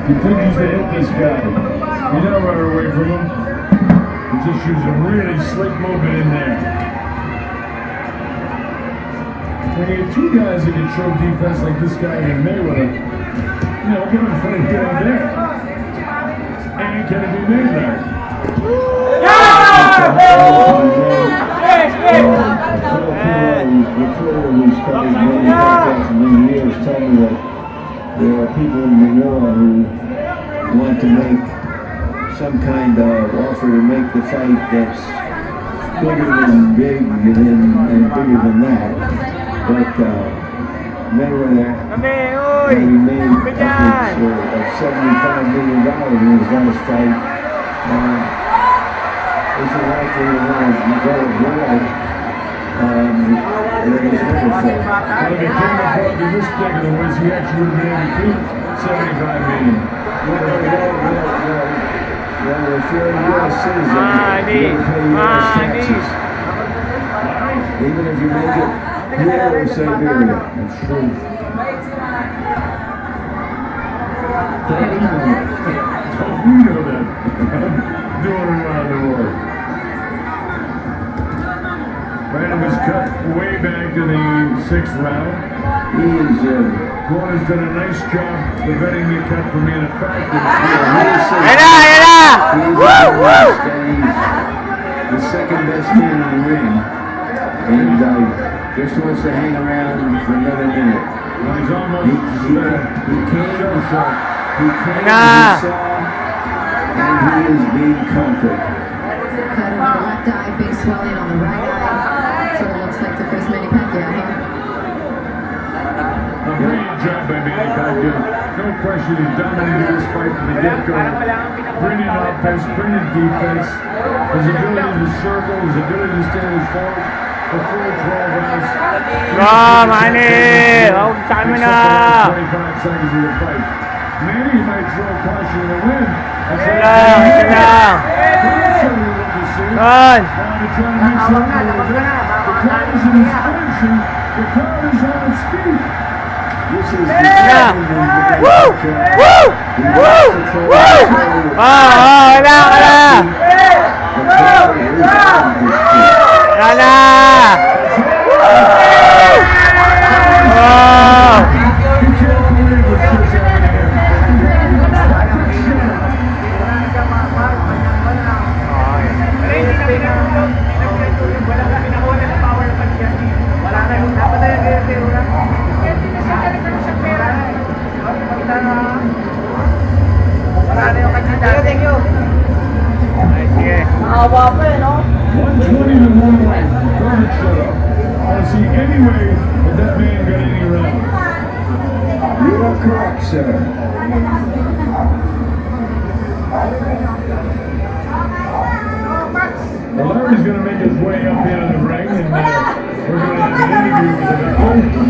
Continues to hit this guy. You never run away from him. He just uses a really slick movement in there. When you get two guys that can show defense like this guy and Mayweather, you know, give him credit here and there. And can it be made there? Many years tell me that there are people in Manila who want to make some kind of offer to make the fight that's bigger than big and bigger than that. But Mayweather he made upwards of $75 million in his last fight. It's likely to go abroad. There is never fight. Well, if it came apart to this big of the woods, he actually would have been able to keep $75 million. Well, if you're a U.S. citizen, Manny! you pay U.S. Manny! taxes. Even if you make it here or Siberia. That's true. We know that. Doing it around the world. Brandon was cut way back to the 6th round. Corner's done a nice job preventing the cut from being effective. The second best man in the ring. And just wants to hang around for another minute. Well, he's almost He came, shell shocked. he saw, and he is being conquered. Cut on the left eye, big swelling on the right eye. Sort of looks like the first Manny Pacquiao, huh? A brilliant job by Manny Pacquiao. No question, he dominated this fight from the get-go. Brilliant offense, brilliant defense. His ability to circle, his ability to stay on his forward for full 12 rounds. Manny! Oh, time na! 25 seconds of the fight. Manny might throw caution in the wind. Ito lang! Good! The crowd is in its function. The crowd is on its feet. This is Yeah! Woo! Woo! Woo! Woo! Wala! Wala! Thank you. Sige. Maawa pa eh, no? 120 to 1 away. Perfect setup. I don't see any way that that man got any around. You are correct, sir. Well, Larry's going to make his way up here in the ring, and we're going to have an interview with the victor.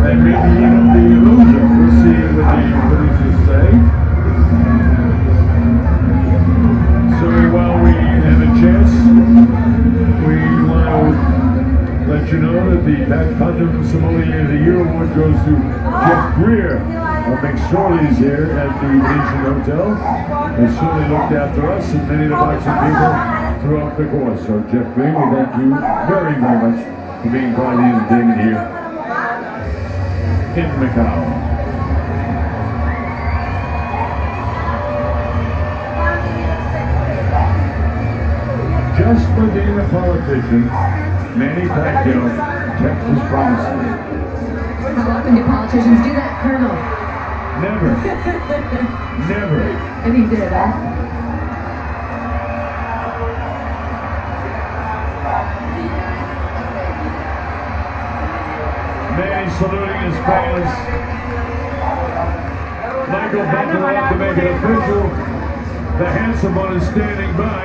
And maybe even the loser. We'll see what the producers say. So while we have a chance, we want to let you know that the Pat Condom Sommelier of the Year Award goes to Jeff Greer of McSorley's here at the Venetian Hotel. They surely looked after us and many of the boxing people throughout the course. So Jeff Greer, we thank you very, very much for being part of the entertainment here in Macau. Just for being a politician, Manny Pacquiao kept his promises. How often do politicians do that, Colonel? Never. Never. And he did, huh? Manny saluting his fans. Michael buckled up to make it official. The handsome one is standing by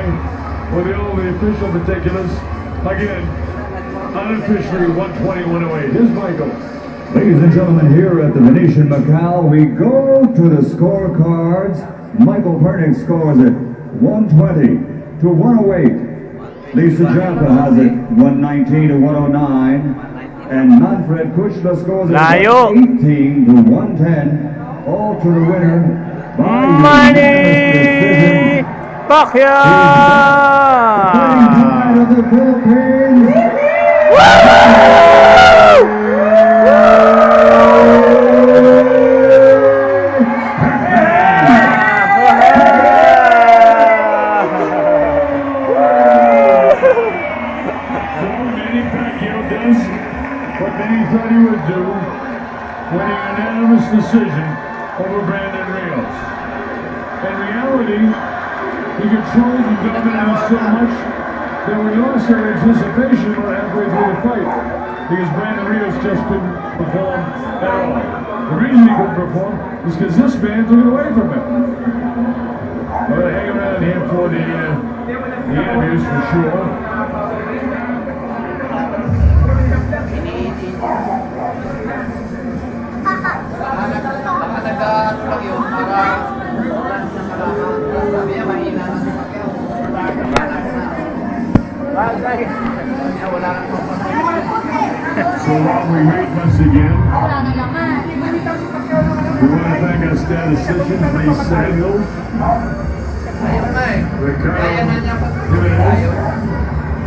with all the official particulars. Again, unofficially 120-108. Here's Michael. Ladies and gentlemen, here at the Venetian Macau, we go to the scorecards. Michael Pernick scores it 120 to 108. Lisa Jaffa has it 119 to 109. And Manfred Kuchler scores it 18 to 110. All to the winner by Manny Pacquiao! of the Philippines. Winning a unanimous decision over Brandon Rios. In reality, he controlled and dominated so much that we lost our anticipation about halfway through the fight because Brandon Rios just couldn't perform at all. The reason he couldn't perform is because this man took it away from him. I'm going to hang around here for the interviews for sure. So while we wait once again, we want to thank our statisticians, Lee Samuel, Ricardo Jimenez,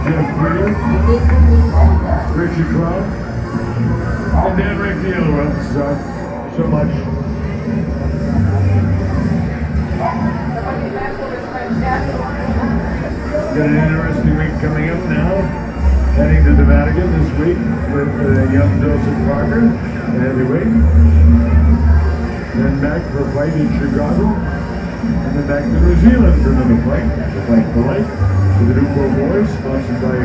Jeff Greer, Richard Clark, and Dan Rick the other ones. So much. Got an interesting week coming up now. Heading to the Vatican this week with young Joseph Parker, the heavyweight. Then back for a fight in Chicago. And then back to New Zealand for another fight. The Fight for Life with the Duco Boys, sponsored by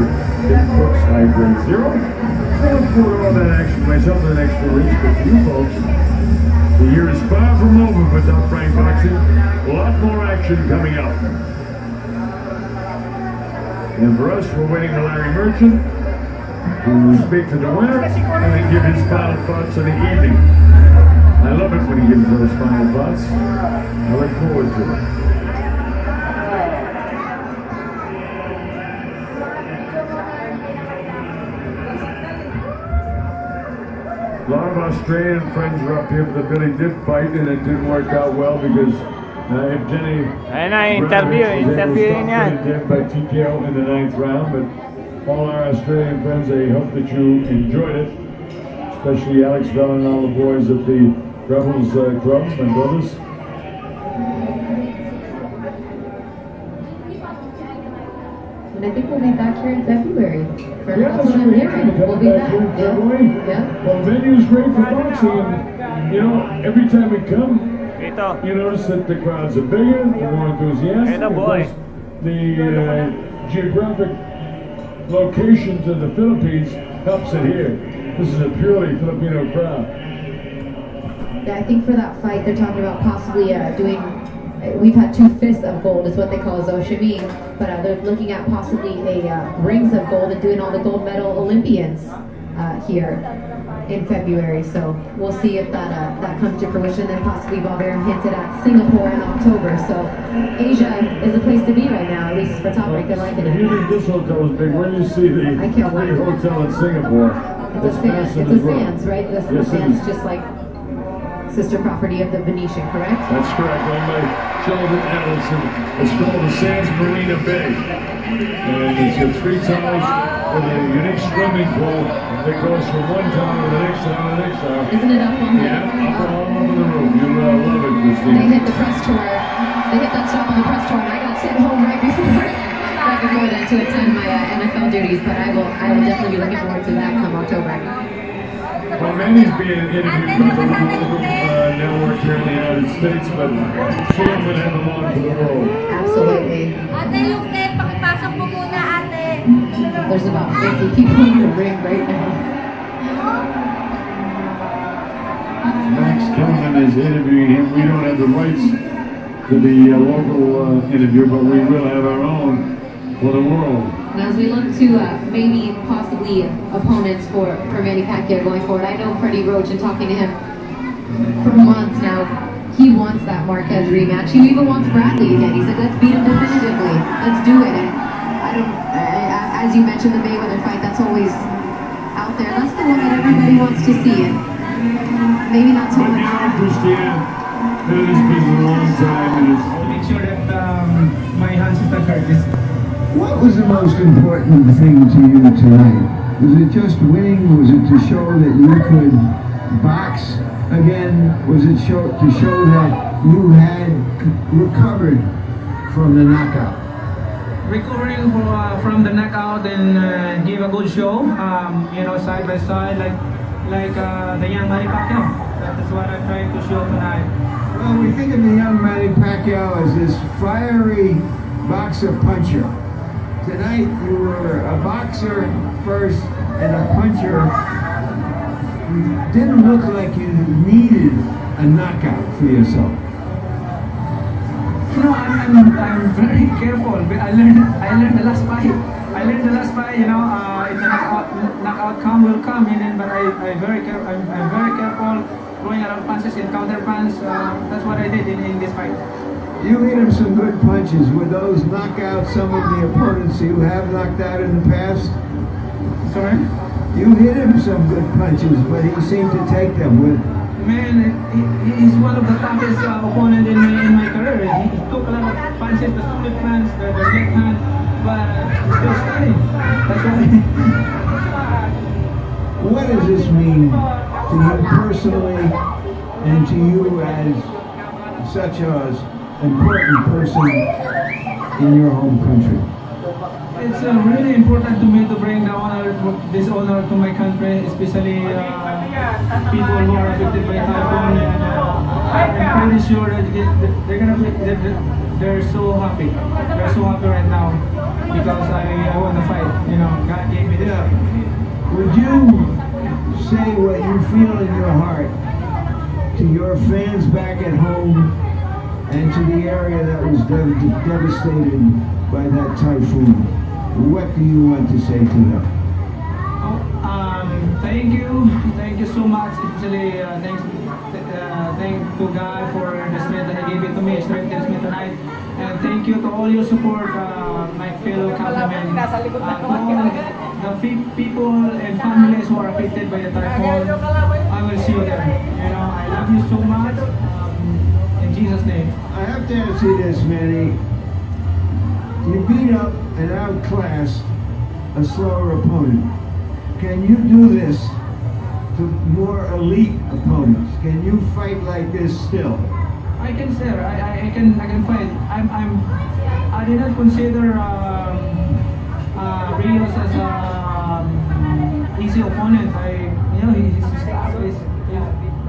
Dick Cook's High Grade Zero. So look forward to all that action myself in the next 4 weeks. But for you folks, the year is far from over for Top Rank Boxing. A lot more action coming up. And for us, we're waiting for Larry Merchant to speak to the winner and then give his final thoughts of the evening. I love it when he gives those final thoughts. I look forward to it. A lot of Australian friends were up here for the Billy Dip fight, and it didn't work out well because if Jenny interview niyan. by TKO in the 9th round, but all our Australian friends, I hope that you enjoyed it, especially Alex Bell and all the boys at the Rebels Club, my brothers. And I think we'll be back here in February. For Yeah, that's what I'm hearing. We'll be back. Yeah. Well, the venue's great for boxing, and you know, every time we come, Ito. you notice that the crowds are bigger, more enthusiastic. Atta boy. Because the geographic location to the Philippines helps it here. This is a purely Filipino crowd. Yeah, I think for that fight, they're talking about possibly doing. We've had 2 fists of gold, is what they call zoshimi, but they're looking at possibly a rings of gold and doing all the gold medal Olympians here in February. So we'll see if that comes to fruition. Then possibly Bob Arum hinted at Singapore in October. So Asia is the place to be right now, at least for top rank. They're liking If you it. think this hotel is big, where do you see the I can't wait. big hotel in Singapore? It's massive a as well. Sands, right? The Yes, it Sands, is. just like sister property of the Venetian, correct? That's correct, owned by Sheldon Adelson. It's called the Sands Marina Bay. And it's got 3 towers with a unique swimming pool that goes from one tower to the next tower to the next tower. Isn't it up on the? Yeah, up all over the roof. You'll love it, They Christine. hit the press tour. They hit that stop on the press tour, and I got sent home right before that to attend my NFL duties. But I will definitely be looking forward to that come October. Well, Manny's being interviewed by the local network here in the United States, but Sam would have him on for the world. Absolutely. Ate, yung tape, pakipasok mo muna, ate. There's about 50 people in the ring right now. Max Kelvin is interviewing him. We don't have the rights to the local interview, but we will have our own for the world. And as we look to maybe possibly opponents for Manny Pacquiao going forward, I know Freddie Roach, and talking to him for months now, he wants that Marquez rematch. He even wants Bradley again. He said, let's beat him definitively. Let's do it. And as you mentioned, the Mayweather fight, that's always out there. That's the one that everybody wants to see. And maybe not so But you much. know, Christian, it has been a long time, and it's Make sure that my hands is not hurt. What was the most important thing to you tonight? Was it just winning? Was it to show that you could box again? Was it to show that you had recovered from the knockout? Recovering from the knockout and gave a good show. Side by side, like the young Manny Pacquiao. That's what I'm trying to show tonight. Well, we think of the young Manny Pacquiao as this fiery boxer puncher. Tonight you were a boxer first and a puncher. You didn't look like you needed a knockout for yourself. I'm very careful. I learned the last fight. The knockout come will come, but I'm very careful throwing a lot of punches and counter punch. That's what I did in this fight. You hit him some good punches. Were those knock out some of the opponents you have knocked out in the past? Sorry? You hit him some good punches, but he seemed to take them with. Man, he's one of the toughest opponent in my career. He took a lot of punches, the split hands, the left hand, but he's still standing. That's why. What does this mean to you personally and to you as such an important person in your home country? It's really important to me to bring this honor to my country, especially people who are affected by typhoon. I'm pretty sure that they're so happy. They're so happy right now because I won the fight. God gave me this. Would you say what you feel in your heart to your fans back at home and to the area that was devastated by that typhoon? What do you want to say to them? Thank you so much. Especially thank to God for the strength that He gave it to me, strengthens me tonight. And thank you to all your support, my fellow countrymen, to all the people and families who are affected by the typhoon. I will see you there. I love you so much. In Jesus' name. I have to ask you this, Manny. You beat up and outclass a slower opponent. Can you do this to more elite opponents? Can you fight like this still? I can, sir. I can fight. I did not consider Rios as a easy opponent.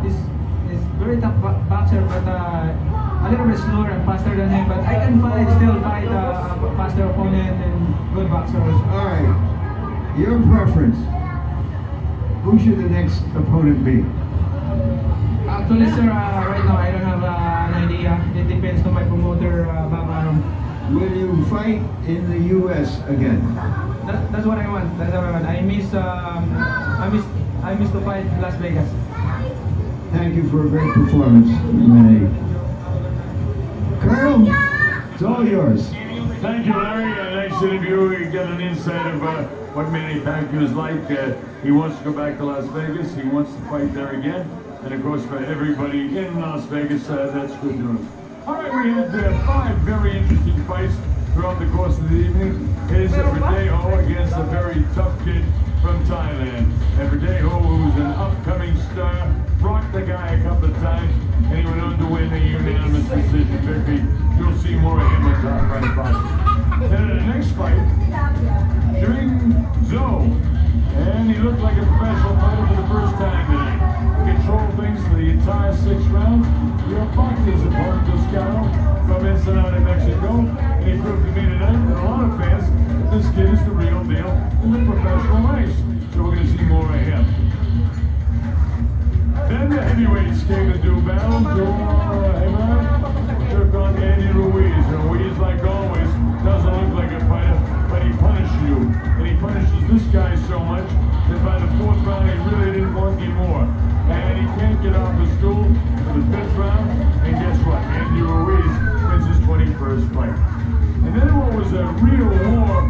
He's very tough boxer, but a little bit slower and faster than him. But I can still fight a faster opponent and good boxer also. All right, your preference. Who should the next opponent be? Actually, sir, right now I don't have an idea. It depends on my promoter, Bob Arum. Will you fight in the U.S. again? That's what I want. That's what I want. I miss to fight Las Vegas. Thank you for a great performance, Manny. Colonel, it's all yours. Thank you, Larry. Nice interview. You get an insight of what Manny Pacquiao is like. He wants to go back to Las Vegas. He wants to fight there again. And of course, for everybody in Las Vegas, that's good news. All right, we had 5 very interesting fights throughout the course of the evening. Here's Verdejo against a very tough kid from Thailand. And Verdejo, who's an upcoming star, rocked the guy a couple of times, and he went on to win a unanimous decision victory. You'll see more of him on Top Rank Boxing. Then in the next fight, Jing Zhou, and he looked like a professional fighter for the first time tonight. Controlled things for the entire 6th round. Your boxing opponent, Toscano, from Ensenada, Mexico, and he proved to me tonight that a lot of fans, this kid is the real deal in the professional race. So we're going to see more of him. Then the heavyweights came to do battle. Heavyweight took on Andy Ruiz. Ruiz, like always, doesn't look like a fighter, but he punishes you. And he punishes this guy so much that by the 4th round, he really didn't want any more. And he can't get off the stool for the 5th round. And guess what? Andy Ruiz wins his 21st fight. And then what was a real war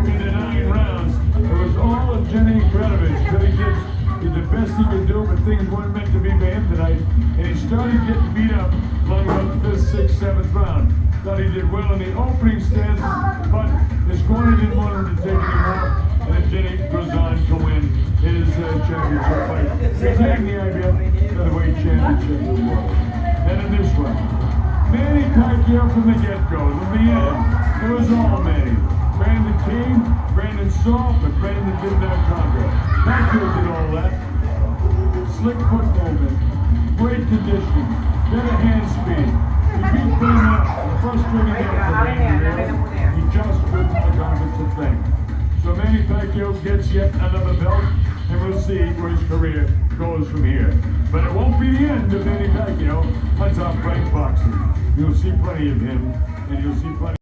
in the 9 rounds, it was all of Jenny Granovich. Billy did the best he could do, but things weren't meant to be for him tonight. And he started getting beat up along about the 5th, 6th, 7th round. Thought he did well in the opening stances, but his corner didn't want him to take any more. And then Jenny goes on to win his championship fight. He's taking the IBF featherweight championship of the world. And in this one, Manny Pacquiao from the get-go. In the end, it was all Manny. Brandon came, Brandon saw, but Brandon did not conquer. Pacquiao did all that. Slick foot movement, great conditioning, better hand speed. He beat pretty much the frustrating game for Randy Rios. He just couldn't accomplish a thing. So Manny Pacquiao gets yet another belt, and we'll see where his career goes from here. But it won't be the end of Manny Pacquiao on Top Rank Boxing. You'll see plenty of him, and you'll see plenty